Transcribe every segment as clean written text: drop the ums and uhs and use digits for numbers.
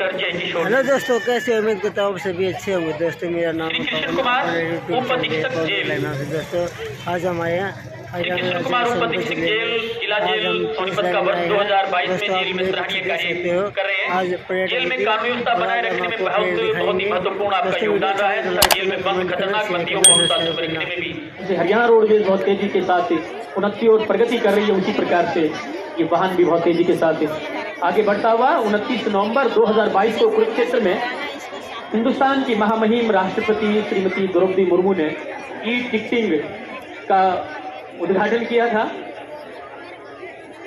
Doctor जय किशोर। Hello दोस्तों, कैसे उम्मीद करता हूँ सभी अच्छे होंगे। दोस्तों मेरा नाम है कृष्ण कुमार उप अधीक्षक जेल। दोस्तों आज हम आए हैं कृष्ण कुमार उप अधीक्षक जेल जिला जेल सोनीपत का वर्ष 2022 में जेल में सराहनीय कार्य कर रहे हैं। जेल में कानून व्यवस्था बनाए रखने में बहुत ही महत्वपूर्ण आपका योगदान रहा है तथा जेल में बंद खतरनाक बंदियों को अनुशासित रखने में भी। हरियाणा रोडवेज बहुत तेजी के साथ उन्नति और प्रगति कर रही है, उसी प्रकार से ये वाहन भी बहुत तेजी के साथ आगे बढ़ता हुआ 29 नवंबर 2022 को कुरुक्षेत्र में हिंदुस्तान की महामहिम राष्ट्रपति श्रीमती द्रौपदी मुर्मू ने ई टिकटिंग का उद्घाटन किया था।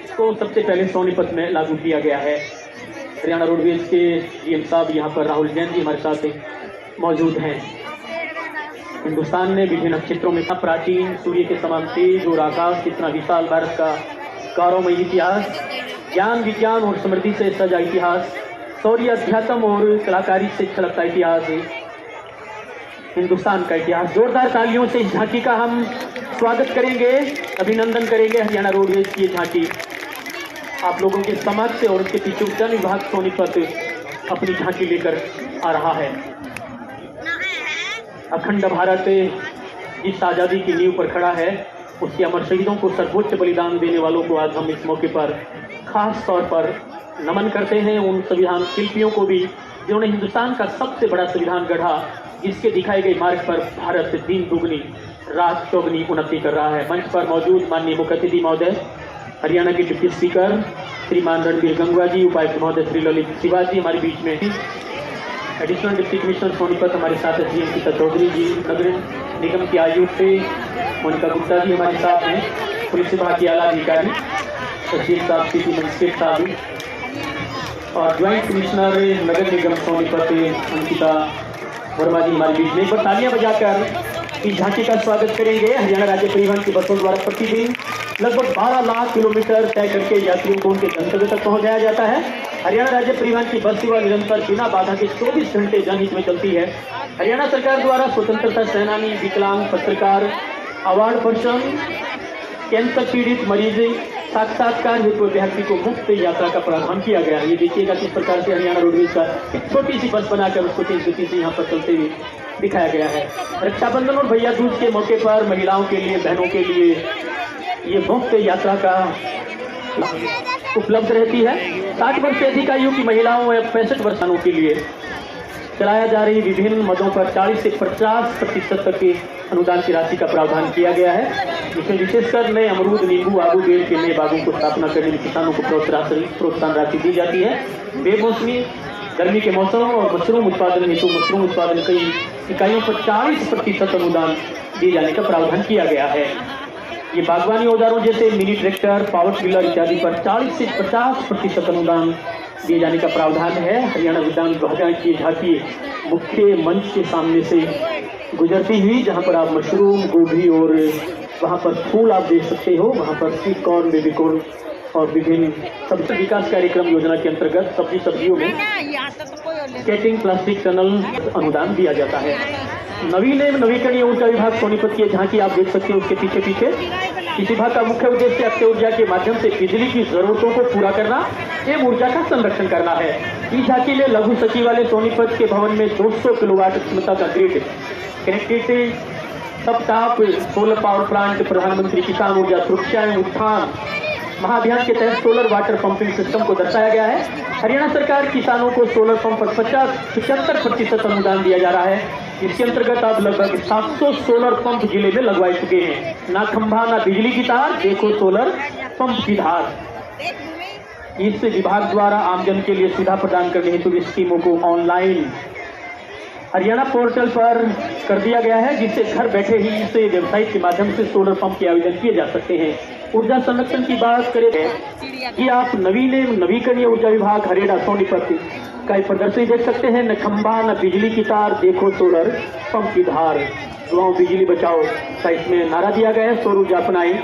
इसको सबसे पहले सोनीपत में लागू किया गया है। हरियाणा रोडवेज के डीएम साहब यहाँ पर राहुल जैन जी हमारे साथ मौजूद हैं। हिंदुस्तान ने विभिन्न क्षेत्रों में प्राचीन सूर्य के समान तेज और आकाश कितना विशाल भारत का गौरवमयी इतिहास, ज्ञान विज्ञान और समृद्धि से सजा इतिहास, शौर्य अध्यात्म और कलाकारी से छलकता इतिहास है हिंदुस्तान का इतिहास। जोरदार तालियों से इस झांकी का हम स्वागत करेंगे, अभिनंदन करेंगे। हरियाणा रोडवेज की झांकी आप लोगों के समक्ष और उसके पीछे उद्यान विभाग सोनीपत अपनी झांकी लेकर आ रहा है। अखंड भारत जिस आज़ादी की नींव पर खड़ा है, उसके अमर शहीदों को सर्वोच्च बलिदान देने वालों को आज हम इस मौके पर खास तौर पर नमन करते हैं। उन संविधान शिल्पियों को भी जिन्होंने हिंदुस्तान का सबसे बड़ा संविधान गढ़ा, जिसके दिखाए गए मार्ग पर भारत दिन दुगनी रात चौगनी उन्नति कर रहा है। मंच पर मौजूद माननीय मुख्य अतिथि महोदय, हरियाणा के डिप्टी स्पीकर श्रीमान रणबीर गंगवा जी, उपायुक्त महोदय श्री ललित शिवाजी हमारे बीच में, एडिशनल डिप्टी कमिश्नर सोनीपत हमारे साथ है जी सीता चौधरी जी, नगर निगम की आयुक्त मोनिका गुप्ता जी हमारे साथ हैं, पुलिस विभाग के आला अधिकारी तहसील साहब सिटी मजिस्ट्रेट साहब और ज्वाइंट कमिश्नर नगर निगम सोनीपत अंकिता वर्मा जी हमारे बीच में। एक बार तालियां बजाकर इस झांकी का स्वागत करेंगे। हरियाणा राज्य परिवहन की बसों द्वारा प्रतिदिन लगभग 12 लाख किलोमीटर तय करके यात्रियों को उनके गंतव्य तक पहुंचाया जाता है। हरियाणा राज्य परिवहन की बस सेवा निरंतर बिना बाधा के 24 घंटे जनहित में चलती है। हरियाणा सरकार द्वारा स्वतंत्रता सेनानी, विकलांग, पत्रकार, अवार्ड पर्सन, कैंसर पीड़ित मरीज, साक्षात्कार हेतु व्यक्ति को मुफ्त यात्रा का प्रावधान किया गया है। ये देखिएगा किस प्रकार से हरियाणा रोडवेज का एक छोटी सी बस बनाकर उसको तेज गति से यहाँ पर चलते हुए दिखाया गया है। रक्षाबंधन और भैया दूज के मौके पर महिलाओं के लिए, बहनों के लिए ये मुफ्त यात्रा का उपलब्ध रहती है। 60 वर्ष से अधिक आयु की महिलाओं या 65 वर्षों के लिए चलाया जा रही विभिन्न मदों पर 40 से 50% तक के अनुदान की राशि का प्रावधान किया गया है, जिसमें विशेषकर नए अमरूद, नींबू, आलू, बेल के नए बागों को स्थापना करने में किसानों को प्रोत्साहन राशि दी जाती है। बेमौसमी गर्मी के मौसम और मशरूम उत्पादन हेतु मशरूम उत्पादन कई इकाइयों पर 40% अनुदान दिए जाने का प्रावधान किया गया है। ये बागवानी औजारों जैसे मिनी ट्रैक्टर, पावर टिलर इत्यादि पर 40 से 50% अनुदान दिए जाने का प्रावधान है। हरियाणा विधान ध्वजा की झांकी मुख्य मंच के सामने से गुजरती हुई, जहां पर आप मशरूम, गोभी और वहां पर फूल आप देख सकते हो, वहां पर स्वीट कॉर्न, बेबी कॉर्न और विभिन्न सब्जी विकास कार्यक्रम योजना के अंतर्गत सब्जियों में स्केटिंग, प्लास्टिक टनल अनुदान दिया जाता है। नवीकरणीय ऊर्जा विभाग सोनीपत की झांकी आप देख सकते हैं उसके पीछे। इस विभाग का मुख्य उद्देश्य अक्षय ऊर्जा के माध्यम से बिजली की जरूरतों को पूरा करना एवं ऊर्जा का संरक्षण करना है। इस झांकी में लघु सचिवालय सोनीपत के भवन में 200 किलोवाट क्षमता का ग्रिड कनेक्टेड सब टॉप सोलर पावर प्लांट, प्रधानमंत्री किसान ऊर्जा सुरक्षा एवं उत्थान महाअभियान के तहत सोलर वाटर पंपिंग सिस्टम को दर्शाया गया है। हरियाणा सरकार किसानों को सोलर पंप पर 75% अनुदान दिया जा रहा है, जिसके अंतर्गत अब लगभग 700 सोलर पंप जिले में लगवाए चुके हैं। ना खंभा ना बिजली की तार, देखो सोलर पंप की धार। इस विभाग द्वारा आमजन के लिए सुविधा प्रदान करने हेतु इस स्कीमों को ऑनलाइन हरियाणा पोर्टल पर कर दिया गया है, जिससे घर बैठे ही इस वेबसाइट के माध्यम से सोलर पंप के आवेदन किए जा सकते हैं। ऊर्जा संरक्षण की बात करें कि आप नवीकरणीय ऊर्जा विभाग हरियाणा सोनीपत का एक प्रदर्शनी देख सकते हैं। न खंभा न बिजली की तार, देखो सोलर पंप की धार। दुआओं बिजली बचाओ का इसमें नारा दिया गया है। सौर ऊर्जा अपनाएं,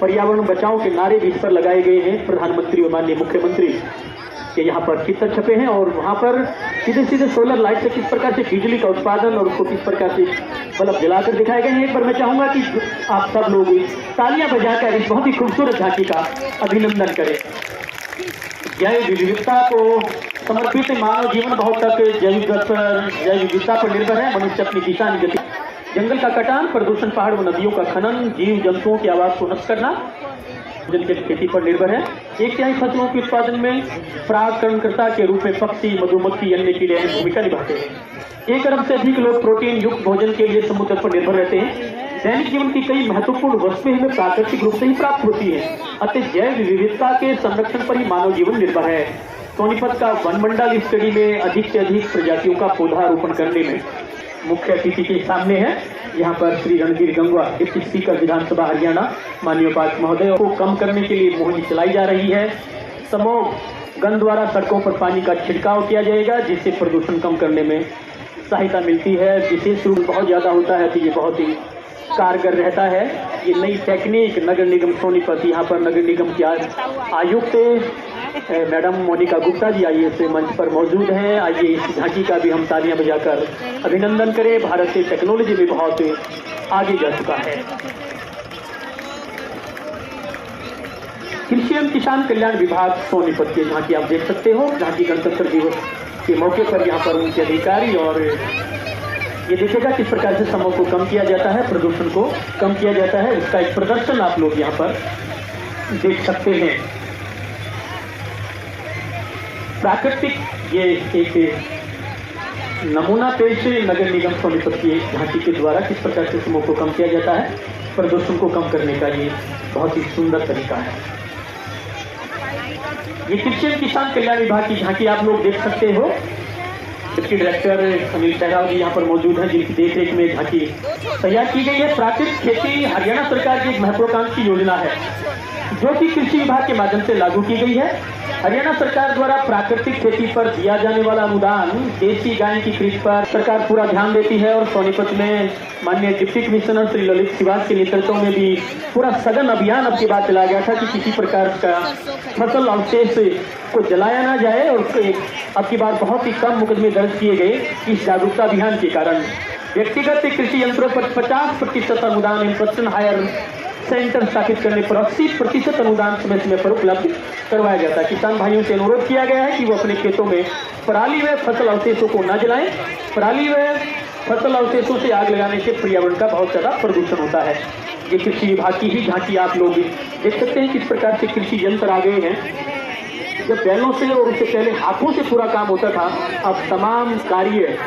पर्यावरण बचाओ के नारे भी इस पर लगाए गए हैं। प्रधानमंत्री और माननीय मुख्यमंत्री के यहाँ पर चित्र छपे हैं और वहाँ पर सीधे सोलर लाइट से किस प्रकार से बिजली का उत्पादन और उसको किस प्रकार से बल्ब जलाकर दिखाए गए हैं। एक बार मैं चाहूंगा कि आप सब लोग तालियां बजाकर इस बहुत ही खूबसूरत झांकी का अभिनंदन करें। जय विविधता को समर्पित मानव जीवन बहुत तक जैव विविधता पर निर्भर है। मनुष्य अपनी दिशा गति, जंगल का कटान, प्रदूषण, पहाड़ व नदियों का खनन, जीव जंतुओं की आवाज को नष्ट करना जल के खेती पर निर्भर है। 1/3 फसलों के उत्पादन में परागणकर्ता के रूप में पक्षी, मधुमक्खी, अन्य कीड़े अहम भूमिका निभाते हैं। 1 अरब से अधिक लोग प्रोटीन युक्त भोजन के लिए समुद्र पर निर्भर रहते हैं। दैनिक जीवन की कई महत्वपूर्ण वस्तुएं हमें प्राकृतिक रूप से ही प्राप्त होती है, अतः जैव विविधता के संरक्षण पर ही मानव जीवन निर्भर है। सोनीपत का वन मंडल इस कड़ी में अधिक से अधिक प्रजातियों का पौधारोपण करने में मुख्य अतिथि के सामने है। यहाँ पर श्री रणधीर गंगवा, डिप्टी स्पीकर विधानसभा हरियाणा, माननीय उपाध्यक्ष महोदय को कम करने के लिए मुहिम चलाई जा रही है। समूह गन द्वारा सड़कों पर पानी का छिड़काव किया जाएगा, जिससे प्रदूषण कम करने में सहायता मिलती है। विशेष रूप बहुत ज़्यादा होता है तो ये बहुत ही कारगर रहता है। ये नई टेक्निक नगर निगम सोनीपत, यहाँ पर नगर निगम की आयुक्त मैडम मोनिका गुप्ता जी आइए से मंच पर मौजूद हैं। आइए इस झांकी का भी हम तालियां बजाकर अभिनंदन करें। भारत से टेक्नोलॉजी में बहुत आगे जा चुका है। कृषि एवं किसान कल्याण विभाग सोनीपत की झांकी आप देख सकते हो। झांकी गणतंत्र दिवस के मौके पर यहाँ पर उनके अधिकारी और ये देखेगा किस प्रकार से समूह को कम किया जाता है, प्रदूषण को कम किया जाता है, उसका एक प्रदर्शन आप लोग यहाँ पर देख सकते हैं। प्राकृतिक ये एक नमूना पेश नगर निगम सोनीपत की झांकी के द्वारा किस प्रकार से समूह को कम किया जाता है, प्रदूषण को कम करने का ये बहुत ही सुंदर तरीका है। ये कृषि एवं किसान कल्याण विभाग की झांकी आप लोग देख सकते हो। डिप्टी डायरेक्टर अनिल सहराव जी यहाँ पर मौजूद हैं, जिनकी देखरेख में झांकी तैयार की गई है। प्राकृतिक खेती हरियाणा सरकार की एक महत्वाकांक्षी योजना है, जो कि कृषि विभाग के माध्यम से लागू की गई है। हरियाणा सरकार द्वारा प्राकृतिक खेती पर दिया जाने वाला अनुदान देसी गाय की खरीद पर सरकार पूरा ध्यान देती है और सोनीपत में माननीय डिप्टी कमिश्नर श्री ललित श्रीवास के नेतृत्व में भी पूरा सघन अभियान अब की बात चलाया गया था कि किसी प्रकार का फसल अवशेष को जलाया ना जाए, और अब की बार बहुत ही कम मुकदमे दर्ज किए गए इस जागरूकता अभियान के कारण। व्यक्तिगत कृषि यंत्रों पर 50% अनुदान इन्वेस्टमेंट हायर सेंटर स्थापित करने पर 80% अनुदान समय समय पर उपलब्ध करवाया जाता है। किसान भाइयों से अनुरोध किया गया है कि वो अपने खेतों में पराली व फसल अवशेषों को न जलाएं। पराली व फसल अवशेषों से आग लगाने से पर्यावरण का बहुत ज़्यादा प्रदूषण होता है। ये कृषि विभाग की ही झांकी आप लोग देख सकते हैं किस प्रकार से कृषि यंत्र आ गए हैं। जब बैलों से और उससे पहले हाथों से पूरा काम होता था, अब तमाम कार्य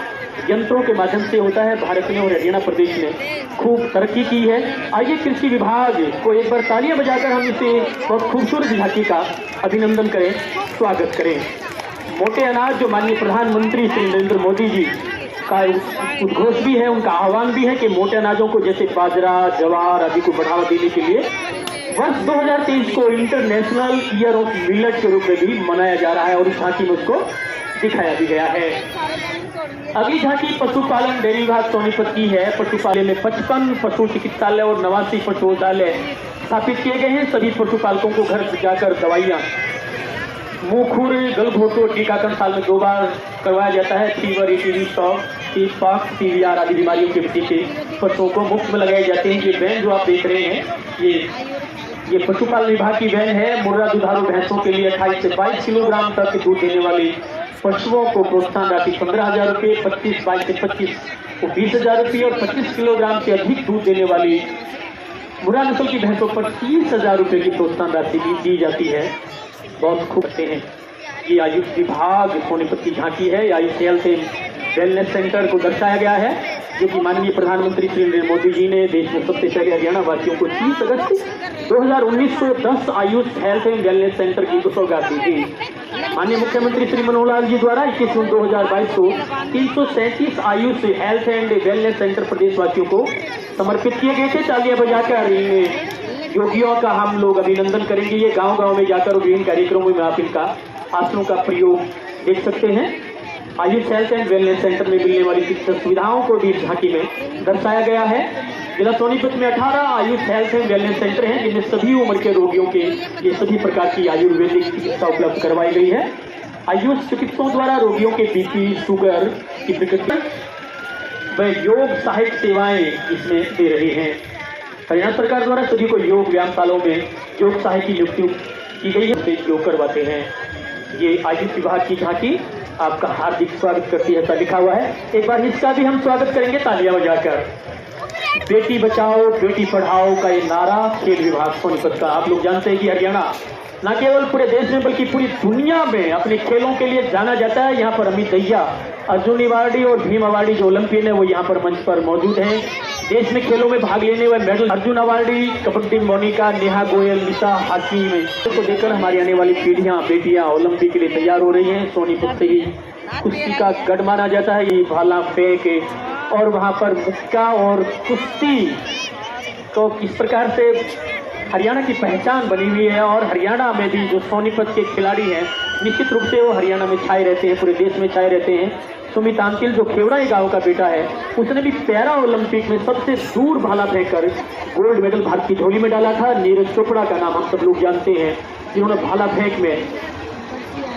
यंत्रों के माध्यम से होता है। भारत ने और हरियाणा प्रदेश ने खूब तरक्की की है। आइए कृषि विभाग को एक बार तालियां बजाकर हम इसे बहुत खूबसूरत झांकी का अभिनंदन करें, स्वागत करें। मोटे अनाज जो माननीय प्रधानमंत्री श्री नरेंद्र मोदी जी का उद्घोष भी है, उनका आह्वान भी है कि मोटे अनाजों को जैसे बाजरा, ज्वार आदि को बढ़ावा देने के लिए वर्ष 2023 को इंटरनेशनल ईयर ऑफ मिलेट के रूप में भी मनाया जा रहा है और इस झांकी में उसको दिखाया भी गया है। अगली झांकी पशुपालन डेयरी विभाग सोनीपत की है। पशुपालन में 55 पशु चिकित्सालय और 89 पशुऔषधालय स्थापित किए गए हैं। सभी पशुपालकों को घर जाकर दवाइयाँ, मुंह खुर, गलघोटू टीकाकरण साल में 2 बार करवाया जाता है। फीवर, टीबी, पॉक्स, पीवीआर आदि बीमारियों के टीके पशुओं को मुफ्त में लगाए जाते हैं। ये वैन जो आप देख रहे हैं ये पशुपालन विभाग की वैन है। मुर्रा दुधारू भैंसों के लिए 28 से 22 किलोग्राम तक दूध देने वाली पशुओं को प्रोत्साहन राशि 15,000 रुपये, 22 से 25 को 20,000 रुपये और 25 किलोग्राम से अधिक दूध देने वाली मुर्रा नस्ल की भैंसों पर 30,000 रुपये की प्रोत्साहन राशि भी दी जाती है। बहुत खूब करते हैं। ये आयुष विभाग सोनीपत की झांकी है। Ayush health and wellness centre को दर्शाया गया है, जो कि माननीय प्रधानमंत्री श्री नरेंद्र मोदी जी ने देश में सबसे पहले हरियाणा वासियों को 30 अगस्त 2019 को 10 Ayush health and wellness centre की सौगात दी थी। माननीय मुख्यमंत्री श्री मनोहर लाल जी द्वारा 21 जून 2022 को 337 Ayush health and wellness centre प्रदेशवासियों को समर्पित किए गए थे। तालियां बजाकर इन योगियों का हम लोग अभिनंदन करेंगे। ये गांव-गांव में जाकर विभिन्न कार्यक्रमों में आप इनका आसनों का प्रयोग देख सकते हैं। Ayush health and wellness centre में मिलने वाली चिकित्सा सुविधाओं को भी झांकी में दर्शाया गया है। जिला सोनीपत में 18 Ayush health and wellness centre हैं, जिनमें सभी उम्र के रोगियों के ये सभी प्रकार की आयुर्वेदिक चिकित्सा उपलब्ध करवाई गई है। आयुष चिकित्सकों द्वारा रोगियों के बीपी, शुगर की प्रकृति व योग सहायक सेवाएं इसमें दे रहे हैं। हरियाणा सरकार द्वारा सभी को योग व्यायामशालाओं में योग सहायक की नियुक्ति की गई है, योग करवाते हैं। ये आयुष विभाग की झांकी आपका हार्दिक स्वागत करती है, ऐसा लिखा हुआ है। एक बार इसका भी हम स्वागत करेंगे तालियां बजाकर। बेटी बचाओ बेटी पढ़ाओ का ये नारा खेल विभाग सोनीपत का। आप लोग जानते हैं कि हरियाणा न केवल पूरे देश में बल्कि पूरी दुनिया में अपने खेलों के लिए जाना जाता है। यहाँ पर अमित दहिया, अर्जुन अवार्डी और भीम अवार्डी जो ओलंपियन है वो यहाँ पर मंच पर मौजूद हैं। देश में खेलों में भाग लेने वाले मेडल अर्जुन अवार्डी, कबड्डी मोनिका, नेहा गोयल, निशा हाकी में को देखकर हमारी आने वाली पीढ़ियां बेटियां ओलंपिक के लिए तैयार हो रही हैं। सोनीपत से ही कुश्ती का गढ़ माना जाता है। ये भाला फेंक और वहाँ पर मुक्का और कुश्ती तो किस प्रकार से हरियाणा की पहचान बनी हुई है। और हरियाणा में भी जो सोनीपत के खिलाड़ी हैं निश्चित रूप से वो हरियाणा में छाए रहते हैं, पूरे देश में छाए रहते हैं। सुमित आंतिल जो खेवड़ा गांव का बेटा है उसने भी पैरा ओलंपिक में सबसे दूर भाला फेंककर गोल्ड मेडल भारत की झोली में डाला था। नीरज चोपड़ा का नाम हम सब लोग जानते हैं जिन्होंने भाला फेंक में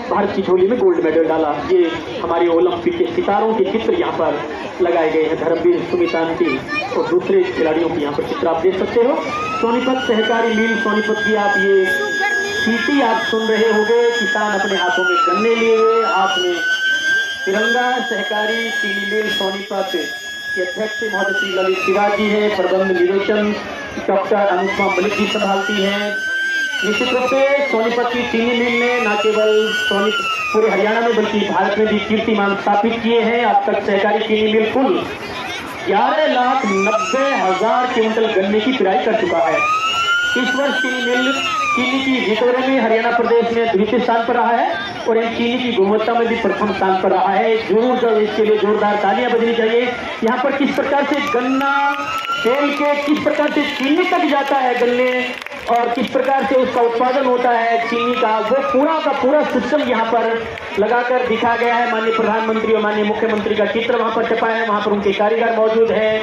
भारत की झोली में गोल्ड मेडल डाला। ये हमारे ओलंपिक के सितारों के चित्र यहाँ पर लगाए गए हैं। धर्मवीर, सुमित आंतिल और दूसरे खिलाड़ियों की यहाँ पर चित्र आप देख सकते हो। सोनीपत सहकारी मिल सोनीपत की आप ये सीटी आप सुन रहे होंगे। किसान अपने हाथों में गन्ने लिए हुए, हाथ में तिरंगा। सहकारी चीनी मिल सोनीपत के अध्यक्ष महोदय श्री ललित शिवाजी है। प्रबंध निदेशन डॉक्टर अनुपमा मलिक जी संभालती हैं। निश्चित रूप से सोनीपत की चीनी मिल ने न केवल सोनीपत पूरे हरियाणा में बल्कि भारत में भी कीर्तिमान स्थापित किए हैं। अब तक सहकारी चीनी मिल कुल 11,90,000 क्विंटल गन्ने की पिराई कर चुका है। इस वर्ष चीनी मिल चीनी की रिकवरी में हरियाणा प्रदेश में द्वितीय स्थान पर रहा है और इन चीनी की गुणवत्ता में भी प्रथम स्थान पर रहा है। जरूर जब इसके लिए जोरदार तालियां बजनी चाहिए। यहाँ पर किस प्रकार से गन्ना तेल के किस प्रकार से चीनी तक जाता है गन्ने और किस प्रकार से उसका उत्पादन होता है चीनी का, वो पूरा का पूरा सिस्टम यहाँ पर लगाकर दिखा गया है। माननीय प्रधानमंत्री और माननीय मुख्यमंत्री का चित्र वहाँ पर छपा है। वहाँ पर उनके कारीगर मौजूद है।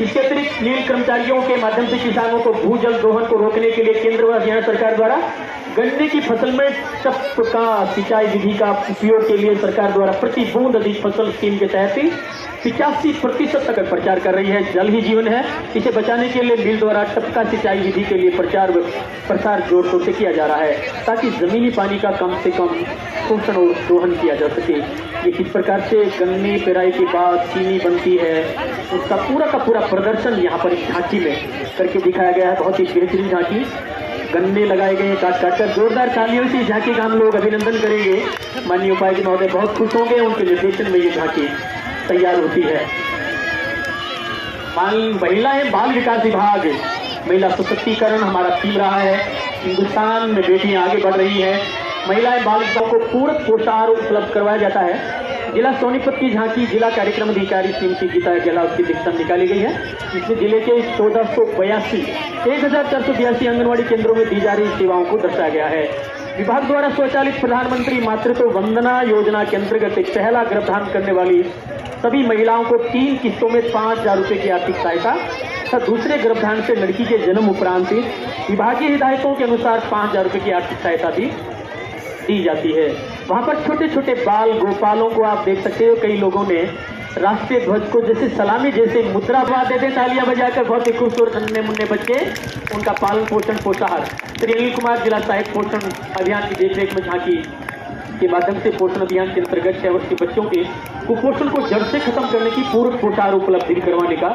इसके अतिरिक्त नील कर्मचारियों के माध्यम से किसानों को भूजल दोहन को रोकने के लिए केंद्र व हरियाणा सरकार द्वारा गन्ने की फसल में टप का सिंचाई विधि का उपयोग के लिए सरकार द्वारा प्रति बूंद अधिक फसल स्कीम के तहत 85% तक प्रचार कर रही है। जल ही जीवन है, इसे बचाने के लिए मिल द्वारा टपका सिंचाई विधि के लिए प्रसार जोर शोर से किया जा रहा है ताकि जमीनी पानी का कम से कम शोषण और दोहन किया जा सके। ये किस प्रकार से गन्ने पेराई के बाद चीनी बनती है उसका पूरा का पूरा प्रदर्शन यहाँ पर इस झांकी में करके दिखाया गया है। बहुत ही बेहतरीन झांकी, गन्ने लगाए गए काट काट कर। जोरदार तालियों से झांकी का हम लोग अभिनंदन करेंगे। माननीय उपायुक्त महोदय बहुत खुश होंगे, उनके निर्देशन में ये झांकी तैयार होती है। महिलाएं बाल विकास विभाग महिला सशक्तिकरण हमारा थीम रहा है। हिंदुस्तान में बेटियां आगे बढ़ रही है। महिलाएं बाल विकास को पूरक पोषाहार उपलब्ध करवाया जाता है। जिला सोनीपत की झांकी जिला कार्यक्रम अधिकारी श्रीमती गीता गहलोत की दीक्षा निकाली गई है। इसमें जिले के 1482 आंगनबाड़ी केंद्रों में दी जा रही सेवाओं को दर्शाया गया है। विभाग द्वारा स्वचालित प्रधानमंत्री मातृत्व वंदना योजना के अंतर्गत एक पहला गर्भधारण करने वाली सभी महिलाओं को 3 किस्तों में 5,000 रुपए की आर्थिक सहायता तथा दूसरे गर्भधारण से लड़की के जन्म उपरांत विभागीय हिदायतों के अनुसार 5,000 रुपए की आर्थिक सहायता भी दी जाती है। वहाँ पर छोटे छोटे बाल गोपालों को आप देख सकते हो। कई लोगों ने राष्ट्रीय ध्वज को जैसे सलामी जैसे मुद्रा दे दें तालियां बजाकर। बहुत ही खूबसूरत नन्हे मुन्ने बच्चे, उनका पालन पोषण पोषाहार श्री अनिल कुमार जिला सहायक पोषण अभियान की देखरेख में झांकी के माध्यम से पोषण अभियान के अंतर्गत 6 वर्ष के बच्चों के कुपोषण को जड़ से खत्म करने की पूरक पोषाहार उपलब्धि करवाने का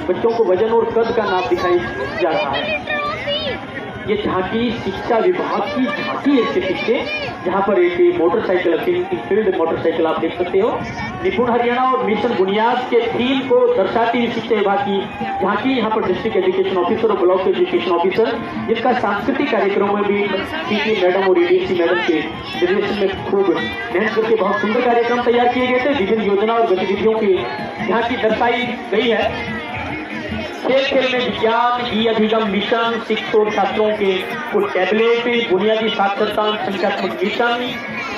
बच्चों को वजन और कद का नाप दिखाई जा रहा है। ये झांकी शिक्षा विभाग की झांकी है इसके पीछे, जहाँ पर एक मोटरसाइकिल फील्ड मोटरसाइकिल आप देख सकते हो। निपुण हरियाणा और मिशन बुनियाद के थीम को दर्शाती हुई शिक्षा विभाग की झांकी यहाँ पर डिस्ट्रिक्ट एजुकेशन ऑफिसर और ब्लॉक एजुकेशन ऑफिसर जिसका सांस्कृतिक कार्यक्रमों में भी सीटी मैडम और ईडीसी मैडम के निर्देशन में खूब मेहनत करके बहुत सुंदर कार्यक्रम तैयार किए गए थे। विभिन्न योजना और गतिविधियों की झांकी दर्शाई गई है। खेल खेल में विज्ञान ई अधिगम मिशन शिक्षक छात्रों के को टैबलेट बुनियादी साक्षरता संख्यात्मक mission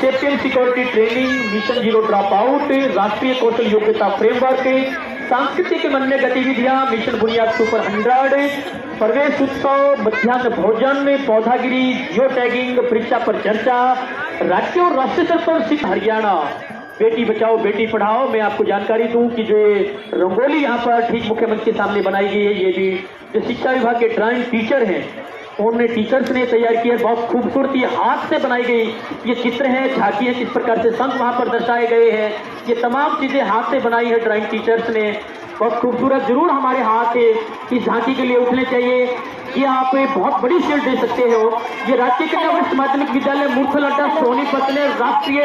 safety security training mission 0 drop out राष्ट्रीय कौशल योग्यता फ्रेमवर्क सांस्कृतिक अन्य गतिविधियां मिशन बुनियाद सुपर 100 प्रवेश उत्सव मध्याह्न भोजन पौधागिरी जियो टैगिंग परीक्षा पर चर्चा राज्य और राष्ट्रीय स्तर पर शिक्षा हरियाणा बेटी बचाओ बेटी पढ़ाओ। मैं आपको जानकारी दूं कि जो ये रंगोली यहाँ पर ठीक मुख्यमंत्री के सामने बनाई गई है, ये भी जो शिक्षा विभाग के ड्राइंग टीचर हैं उन्होंने टीचर्स ने तैयार किया। बहुत खूबसूरत ये हाथ से बनाई गई ये चित्र है, झांकी है, किस प्रकार से संत वहां पर दर्शाए गए हैं, ये तमाम चीजें हाथ से बनाई है ड्राइंग टीचर्स ने। बहुत खूबसूरत। जरूर हमारे हाथ इस झांकी के लिए उठने चाहिए। ये आप बहुत बड़ी शील्ड दे सकते हो। ये राजकीय कन्या वरिष्ठ माध्यमिक विद्यालय मूर्थलड्डा सोनीपत ने राष्ट्रीय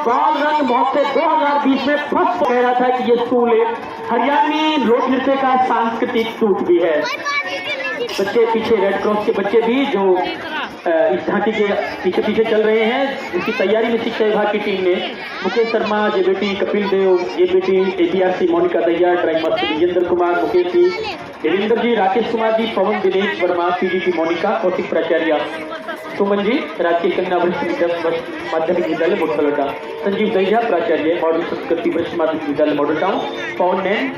बाल रंग महोत्सव 2020 में फर्स्ट कह रहा था कि ये स्कूल हरियाणवी लोक नृत्य का सांस्कृतिक सूट भी है। बच्चे पीछे रेड क्रॉस के बच्चे भी जो इस झांकी के पीछे पीछे चल रहे हैं, इसकी तैयारी में शिक्षा विभाग की टीम ने Mukesh Sharma, JBT Kapil Dev, JBT ABRC Monika दैया, ड्राइंग मास्टर विजेंद्र कुमार, मुकेश जी, देवेंद्र जी, राकेश कुमार जी, पवन दिनेश वर्मा, पीडीपी मोनिका, कौशिक प्राचार्य, सुमन जी, राजकीय कन्या वरिष्ठ माध्यमिक विद्यालय मूर्थलड्डा, संजीव दैया प्राचार्य, मॉडल संस्कृति वरिष्ठ माध्यमिक विद्यालय मॉडल टाउन, पवन नैन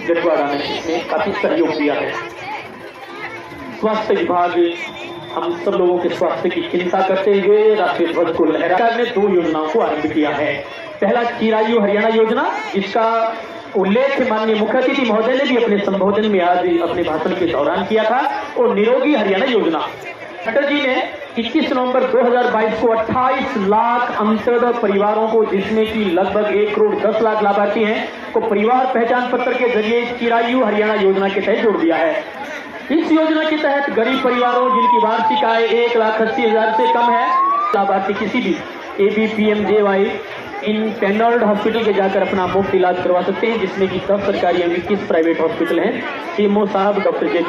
जटवाड़ा ने इसमें काफी सहयोग दिया है। स्वास्थ्य विभाग हम सब लोगों के स्वास्थ्य की चिंता करते हुए राष्ट्रीय ध्वज को लहरा सरकार ने 2 योजनाओं को आरंभ किया है। पहला चिरायु हरियाणा योजना, जिसका उल्लेख माननीय मुख्य अतिथि महोदय ने भी अपने संबोधन में आज अपने भाषण के दौरान किया था, और निरोगी हरियाणा योजना। खट्टर जी ने 21 नवंबर 2022 को 28 लाख अंत्योदय परिवारों को, जिसमें कि लगभग 1 करोड़ 10 लाख लाभार्थी हैं, को परिवार पहचान पत्र के जरिए चिरायु हरियाणा योजना के तहत जोड़ दिया है। इस योजना के तहत गरीब परिवारों जिनकी वार्षिक आय 1,80,000 से कम है, लाभार्थी किसी भी ABPMJY इन पैनल्ड हॉस्पिटल के जाकर अपना मुफ्त इलाज करवा सकते हैं, जिसमें कि 10 सरकारी और 21 प्राइवेट हॉस्पिटल हैं। सीएमओ साहब डॉक्टर जे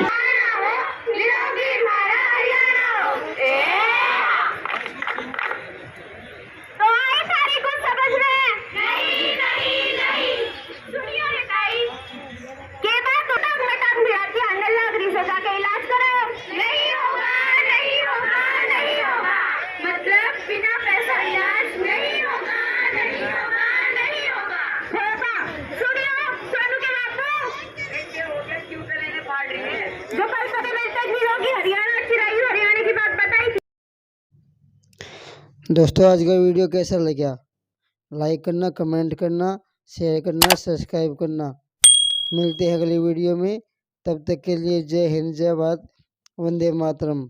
दोस्तों आज का वीडियो कैसा लगा? लाइक करना, कमेंट करना, शेयर करना, सब्सक्राइब करना। मिलते हैं अगली वीडियो में। तब तक के लिए जय हिंद, जय भारत, वंदे मातरम।